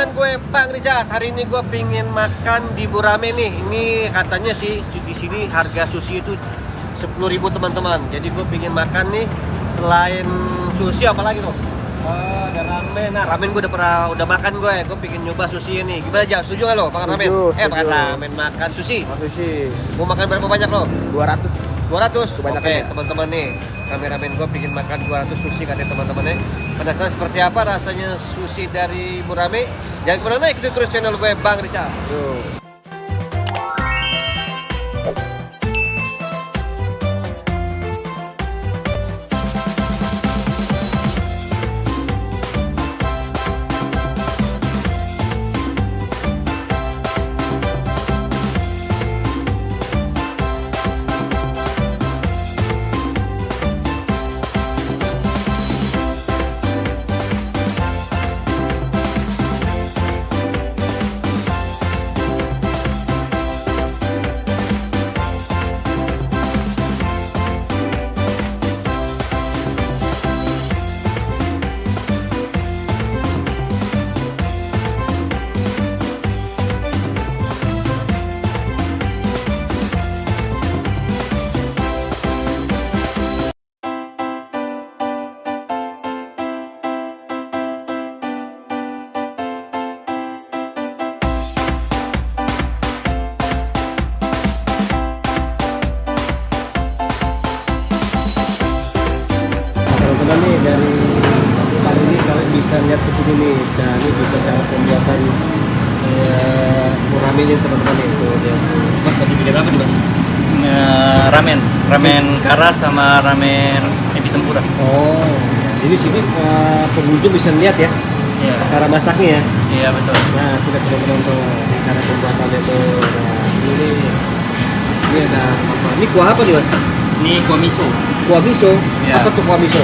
dengan gue Bang Richard. Hari ini gue pingin makan di Burame nih. Ini katanya sih di sini harga sushi itu 10.000 teman-teman. Jadi gue pingin makan nih selain sushi apalagi tuh? Ada ramen. Nah, ramen gue udah makan gue. Gue pingin nyoba sushi ini. Gimana aja? Setuju nggak lo makan ramen? Setuju. Makan ramen, makan sushi. Sushi Mau makan berapa banyak lo? 200. 200. Kebanyakan Oke, ya. teman-teman nih. Kameramen gue pingin makan 200 sushi katanya teman-teman nih. Penasaran seperti apa rasanya sushi dari Burame? Jangan kemana-mana, ikuti terus channel gue Bang Richard. Tuh. Teman-teman nih, dari kali ini kalian bisa lihat ke sini nih, dan ini bisa cara pembuatan Burame-nya teman-teman nih. Tuh dia. Mas tadi bikin apa nih Mas? Ramen kara sama ramen ebi tempura. Oh, jadi sini pengunjung bisa lihat ya Iya. cara masaknya ya. Iya betul. Nah, kita teman-teman tuh ini cara pembuatannya tuh. Nah, ini ada apa? Ini kuah apa nih Mas? Ini kuah miso. Kuah miso. Ya. Apa tuh kuah miso?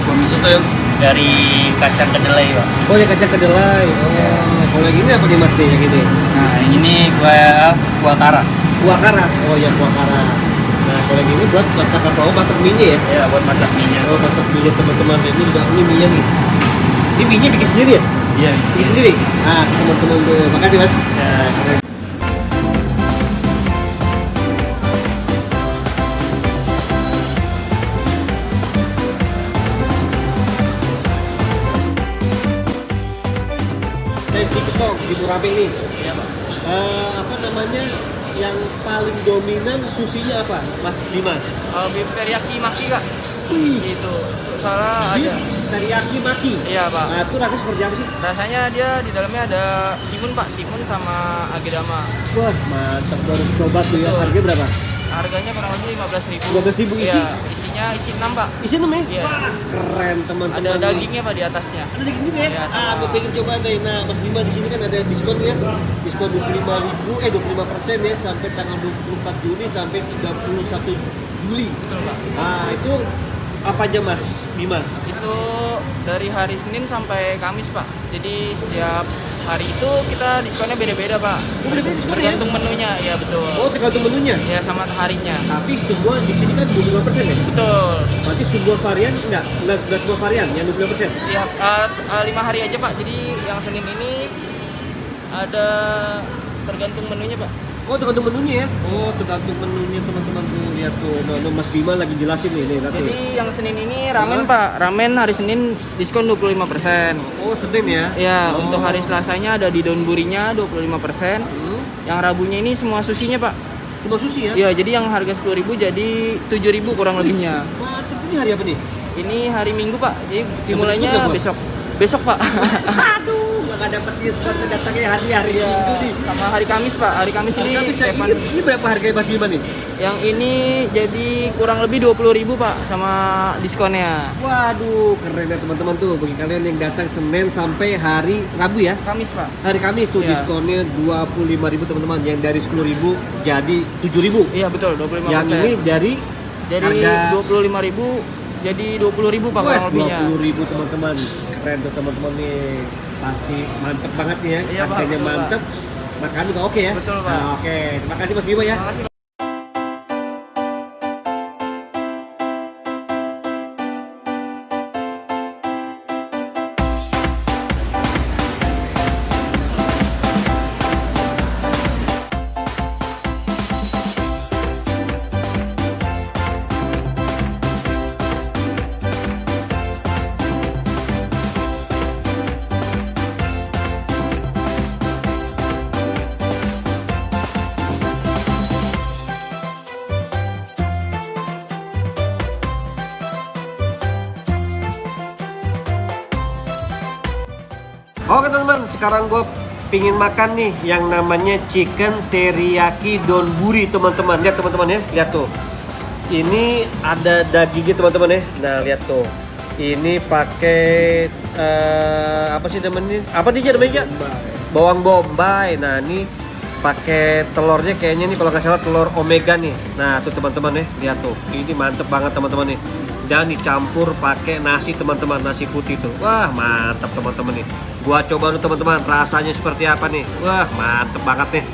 Kuah miso tuh dari kacang kedelai, Pak. Oh, ya kacang kedelai. Oh, kalau yang ini apa nih Mas nih yang ini? Nah, ini kuah kara. Kuah kara. Oh ya, kuah kara. Nah, kalau yang ini buat masak apa? Oh, masak mie ya? Ya, buat masak minyak. Oh, masak mie teman-teman. Ini juga ini mie nih. Ini mie bikin sendiri ya? Iya. Bikin sendiri. Ah, teman-teman tuh. Makasih Mas. Ya. Saya sedikit dong di Burame ini. Iya, Pak. Apa namanya? Yang paling dominan susinya apa, Mas Bima? Beef teriyaki maki kak, Wih, itu salah beef ada. teriyaki maki. Iya pak. Nah, itu rasanya seperti apa sih? Rasanya dia di dalamnya ada timun pak, timun sama agedama. Wah, mantap, baru coba tuh ya. Betul. Harganya berapa? Harganya kurang lebih 15.000. 15.000 isi? Iya, isinya isi 6 pak. Isi namanya? Iya. Wah, keren teman-teman. Ada dagingnya pak di atasnya. Ada daging juga ya? Iya, sama. Gue pengen coba deh. Nah, Mas Bima di sini kan ada diskon ya. Diskon 25% ya sampai tanggal 24 Juni sampai 31 Juli. Betul pak. Nah, itu apa aja Mas Bima? Itu dari hari Senin sampai Kamis pak. Jadi setiap hari itu kita diskonnya beda-beda pak. Oh, beda-beda diskonnya ya? Tergantung menunya, ya betul. Oh, tergantung menunya. Ya sama harinya. Tapi semua di sini kan 25% ya? Betul. Berarti semua varian enggak semua varian yang 25%. Ya, 5 hari aja Pak. Jadi yang Senin ini ada tergantung menunya Pak. Oh, tergantung menunya ya. Oh, tergantung menunya teman-teman tuh lihat tuh. Nah, Mas Bima lagi jelasin nih lihat Jadi nih. yang Senin ini ramen Pak. Ramen hari Senin diskon 25%. Oh, Senin ya. Ya, Oh. untuk hari Selasanya ada di Donburinya 25%. Yang Rabunya ini semua susinya Pak. Cuma sushi ya? Ya, jadi yang harga 10.000 jadi 7.000 kurang lebihnya. Mantap, ini hari apa nih? Ini hari Minggu Pak. Jadi diskon dimulainya nggak, Bang? besok. Besok Pak. Aduh, nggak dapat diskon datangnya hari-hari Minggu nih. Sama hari Kamis Pak. Hari Kamis ini Tapi Evan. ini berapa harganya Mas Bima nih? Yang ini jadi kurang lebih 20.000 Pak sama diskonnya. Waduh, keren ya teman-teman tuh. Bagi kalian yang datang Senin sampai hari Rabu ya. Kamis Pak. Hari Kamis tuh Iya. diskonnya 25.000 teman-teman. Yang dari 10.000 jadi 7.000. Iya betul 25%. Yang ini dari jadi harga 25.000 jadi 20.000 Pak kurang lebihnya. 20.000 teman-teman. Keren tuh teman-teman nih. Pasti mantep banget nih ya. Iya, Pak, Harganya betul, Pak. mantep. Makan juga oke ya. Betul, Pak. Nah, oke. Terima kasih Mas Bima ya. Makasih Pak. Oke teman-teman, sekarang gue pingin makan nih yang namanya chicken teriyaki donburi teman-teman. Lihat teman-teman ya, lihat tuh. Ini ada dagingnya teman-teman ya. Nah lihat tuh. Ini pakai apa sih namanya? Apa dia namanya? Bawang bombay. Nah ini pakai telurnya kayaknya nih kalau nggak salah telur omega nih. Nah tuh teman-teman ya, lihat tuh. Ini mantep banget teman-teman nih. Dan dicampur pakai nasi teman-teman, nasi putih tuh. Wah mantap teman-teman nih. Gua coba dulu teman-teman, rasanya seperti apa nih? Wah mantep banget nih.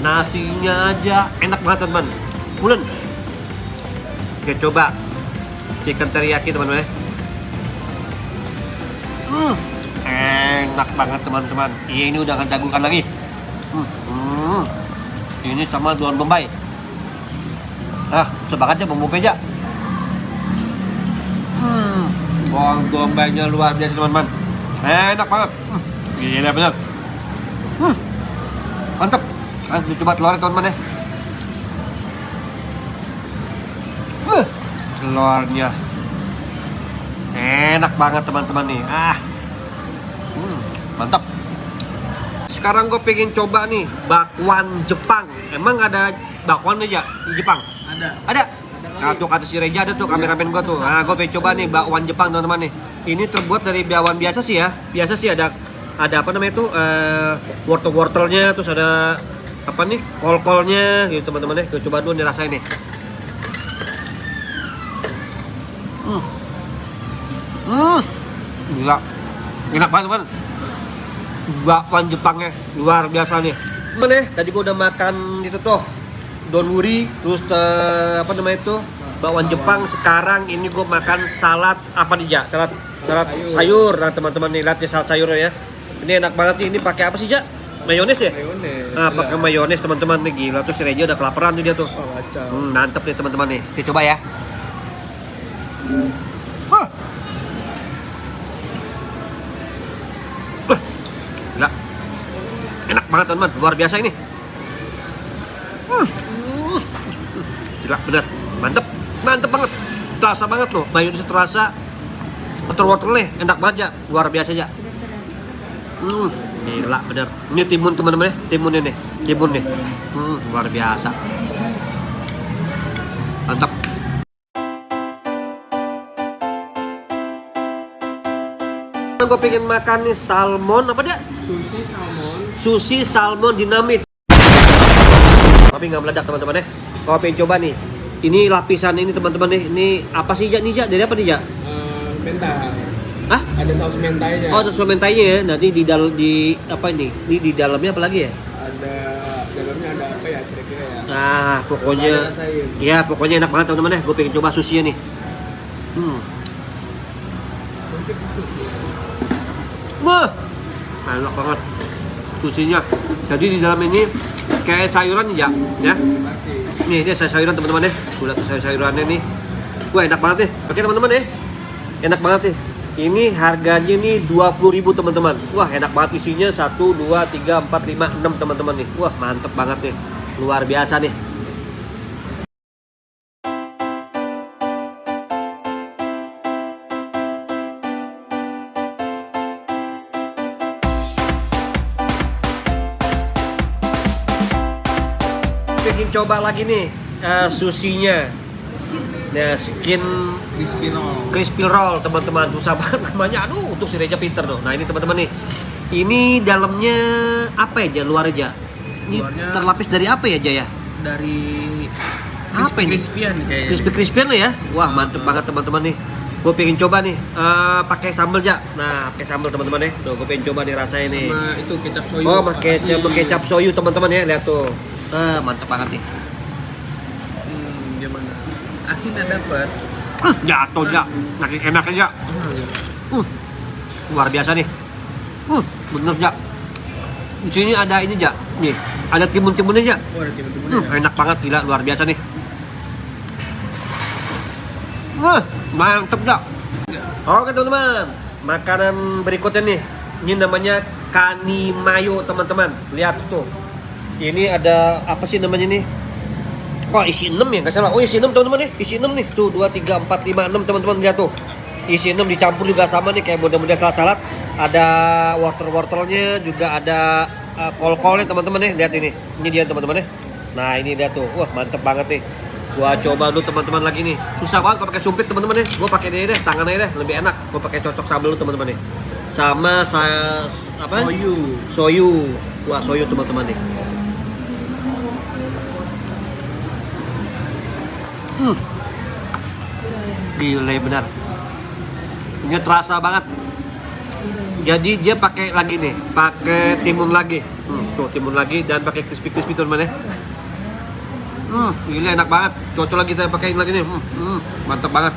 Nasinya aja enak banget teman-teman. Pulen. Oke coba chicken teriyaki teman-teman ya. Enak banget teman-teman. Ini udah gak jagungan lagi. Ini sama daun bombay. Susah banget ya bawang bombay aja. Bawang bombaynya luar biasa teman-teman. Enak banget. Gila bener. Mantap. Sekarang kita coba telurnya teman-teman ya. Telurnya enak banget teman-teman nih. Mantap. Sekarang gue pengen coba nih bakwan Jepang. Emang ada bakwan aja di Jepang? Ada. Nah tuh kata si Reja ada tuh kameramen gue tuh. Nah gue pengen coba nih bakwan Jepang teman-teman nih. Ini terbuat dari bakwan biasa sih ya. Biasa sih ada apa namanya itu wortel-wortelnya, terus ada apa nih kol-kolnya gitu teman-teman ya. Gue coba dulu nih rasain nih. Gila, enak banget teman. Bakwan Jepangnya luar biasa nih. Temen ya, tadi gue udah makan itu tuh donburi, terus apa namanya itu bakwan Jepang. Sekarang ini gue makan salad apa nih ja? Salad sayur. Nah teman-teman nih lihat ya salad sayurnya ya. Ini enak banget nih. Ini pakai apa sih ja? Mayones ya? Nah pakai mayones teman-teman nih gila. Terus si Reja udah kelaparan tuh dia tuh. Mantep nih teman-teman nih. Kita coba ya. Gila. Enak banget teman-teman, luar biasa ini. Gila bener, mantep banget. Terasa banget loh, mayones terasa. Wortel-wortelnya enak banget ya, luar biasa ya. Gila bener. Ini timun teman-teman ya, timun nih. Luar biasa. Mantap. Gue pengen makan nih salmon apa dia? Sushi salmon dinamit. Tapi nggak meledak teman-teman ya. Gue pengen coba nih. Ini lapisan ini teman-teman nih. Ini apa sih ja? Nih ja? Dari apa nih ja? Mentai. Hah? Ada saus mentainya. Oh ada saus mentainya ya. Nanti di apa ini? Ini di dalamnya apa lagi ya? Ada dalamnya ada apa ya kira-kira ya? Nah pokoknya. Ya pokoknya enak banget teman-teman ya. Gue pengen coba sushinya nih. Wah, enak banget susinya. Jadi di dalam ini kayak sayuran ya. Nih dia sayuran teman-teman ya. Udah sayurannya nih. Wah enak banget nih. Oke teman-teman ya. Enak banget nih. Ini harganya nih 20.000 teman-teman. Wah enak banget isinya 1, 2, 3, 4, 5, 6 teman-teman nih. Wah mantep banget nih. Luar biasa nih. Pengen coba lagi nih sushinya. Nah skin crispy roll teman-teman. Susah banget namanya. Aduh untuk si Reja pinter tuh. Nah ini teman-teman nih. Ini dalamnya apa ya luar aja? Ini terlapis dari apa ya Jaya? Dari apa ini? Crispy-crispyan lah ya. Wah mantep banget teman-teman nih. Gue pengen coba nih pakai sambal ja. Nah pakai sambal teman-teman ya. Tuh gue pengen coba nih rasain nih. Sama itu kecap soyu. Oh pakai kecap soyu teman-teman ya. Lihat tuh. Mantep banget nih. Gimana? Asinnya dapet. Jatuh ja. Makin enak aja. Luar biasa nih. Bener ja. Di sini ada ini ja. Nih ada timun-timunnya ja. Oh, ada timun-timunnya. Enak banget gila luar biasa nih. Mantep ja. Oke teman-teman. Makanan berikutnya nih. Ini namanya kani mayo teman-teman. Lihat tuh. Ini ada apa sih namanya nih? Oh isi 6 ya nggak salah. Oh isi 6 teman-teman nih. Isi 6 nih. Tuh 2, 3, 4, 5, 6 teman-teman lihat tuh. isi 6 dicampur juga sama nih kayak model-model salad-salad. Ada wortel-wortelnya, juga ada kol-kolnya teman-teman nih. Lihat ini dia teman-teman nih. Nah ini dia tuh, wah mantep banget nih. Gua coba dulu teman-teman lagi nih. Susah banget kalau pakai sumpit teman-teman nih. Gua pakai ini deh, tangannya deh, lebih enak. Gua pakai cocok sambal dulu teman-teman nih. Sama saya apa? Soyu. Wah soyu teman-teman nih. Gila benar. Ini terasa banget. Jadi dia pakai lagi nih, pakai timun lagi. Tuh timun lagi dan pakai crispy teman-teman ya. Gila enak banget. Cocok lagi kita pakai lagi nih. Mantap banget.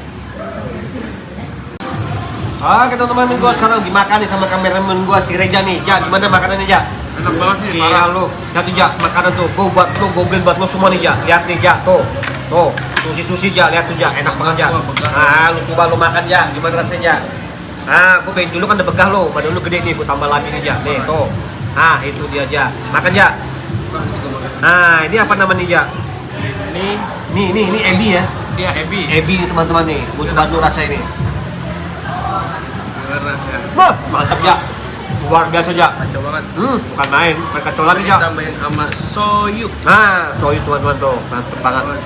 Oke teman-teman, gue sekarang dimakan nih sama kameramen gue si Reja nih. Ja, gimana makanannya Ja? Enak banget sih. Iya lo, lihat nih Ja, makanan tuh. Gue buat lo, gue beliin buat lo semua nih Ja. Lihat nih Ja, tuh. Sushi Ja, lihat tuh Ja, enak banget Ja. Nah, lu coba lu makan Ja, gimana rasanya Ja? Nah, gue pengen dulu kan udah begah lo, badan lu gede nih, gue tambah lagi nih Ja. Nih, tuh. Nah, itu dia Ja. Makan Ja. Nah, ini apa namanya Ja? Ini ebi ya. Iya, ebi. Ebi nih teman-teman nih. Gue coba dulu rasa ini. Wah, mantap Ja. Luar biasa Ja. Kacau banget. Bukan main, bukan kacau lagi Ja. Tambahin sama soyu. Nah, soyu teman-teman tuh, mantep banget.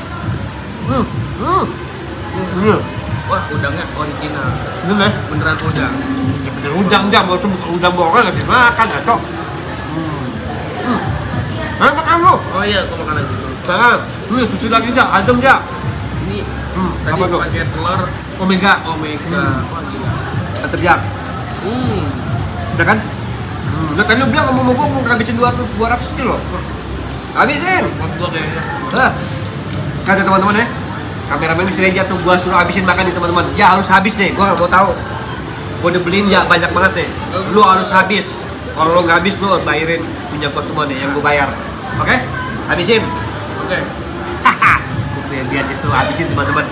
Wah, udangnya original. Bener ya? Beneran udang. Ya bener udang Ja, walaupun bukan udang bohongan lagi makan kacau. Nah, makan lu. Oh iya, aku makan lagi. Nah, sushi lagi Ja, adem Ja. Ini apa tadi tuh? pakai telur Omega. omega. Wah gila. Mantep Ja. Udah kan? Udah tadi lu bilang ngomong gua mau ngabisin 200 kilo. Habisin. Gua kayaknya. Nah, kata teman-teman ya, kameramen bisa aja tuh gua suruh habisin makan nih teman-teman. Ya harus habis nih, gua nggak mau tahu. Gua udah beliin ya banyak banget nih. Lu harus habis. Kalau lu nggak habis lu bayarin punya gua semua nih yang gua bayar. Oke? Habisin. Oke. Haha. Gua pengen biar dia suruh habisin teman-teman.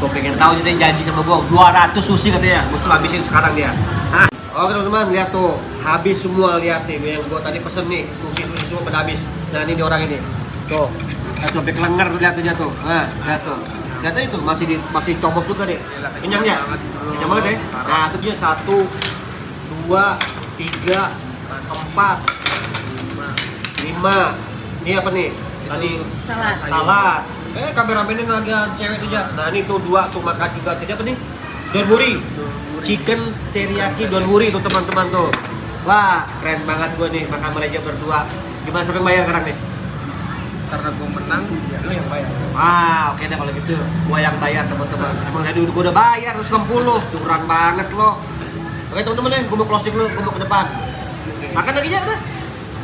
Gua pengen tahu dia janji sama gua 200 sushi katanya. Gua suruh habisin sekarang dia. Hah? Oke teman-teman, lihat tuh, habis semua lihat nih yang gua tadi pesen nih, sushi semua pada habis. Nah ini orang ini, tuh, sampai kelengar tuh lihat tuh dia tuh, nah lihat tuh, lihat aja tuh masih comot juga deh, kenyang ya, kenyang banget ya. Nah itu dia 1, 2, 3, 4, 5, ini apa nih? Tadi salad. Kameramennya lagi cewek tuh ya. Nah ini tuh 2 tuh makan juga, tadi apa nih? Donburi. Chicken teriyaki donburi tuh teman-teman tuh. Wah, keren banget gue nih makan mereka berdua. Gimana sampai bayar sekarang nih? Karena gua menang, lu yang bayar. Wah, oke deh kalau gitu. Gua yang bayar teman-teman. Emang tadi gua udah bayar 160, curang banget lo. Oke teman-teman ya, gua mau closing dulu, gua mau ke depan. Makan lagi ya udah.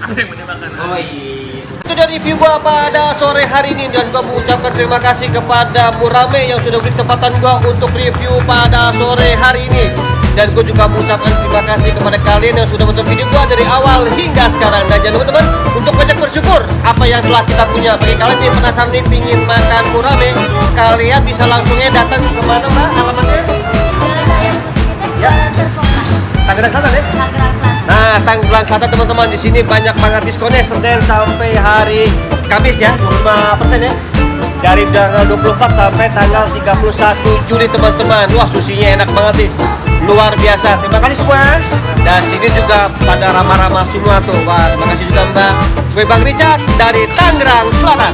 Ada yang mau dimakan? Oh iya. Itu dari review gua pada sore hari ini dan gua mengucapkan terima kasih kepada Murame yang sudah beri kesempatan gua untuk review pada sore hari ini. Dan gue juga mengucapkan terima kasih kepada kalian yang sudah menonton video gue dari awal hingga sekarang. Dan jangan lupa teman untuk banyak bersyukur apa yang telah kita punya. Bagi kalian yang penasaran nih pingin makan Murame, kalian bisa langsungnya datang ke mana Mbak alamatnya? Ya. Tangerang Selatan ya? Nah, Tangerang Selatan teman-teman, di sini banyak banget diskonnya Senin sampai hari Kamis ya, 25% ya. Dari tanggal 24 sampai tanggal 31 Juli teman-teman. Wah, susinya enak banget nih. Luar biasa. Terima kasih semua. Dan sini juga pada ramah-ramah semua tuh. Wah, terima kasih juga Mbak. Gue Bang Richard dari Tangerang Selatan.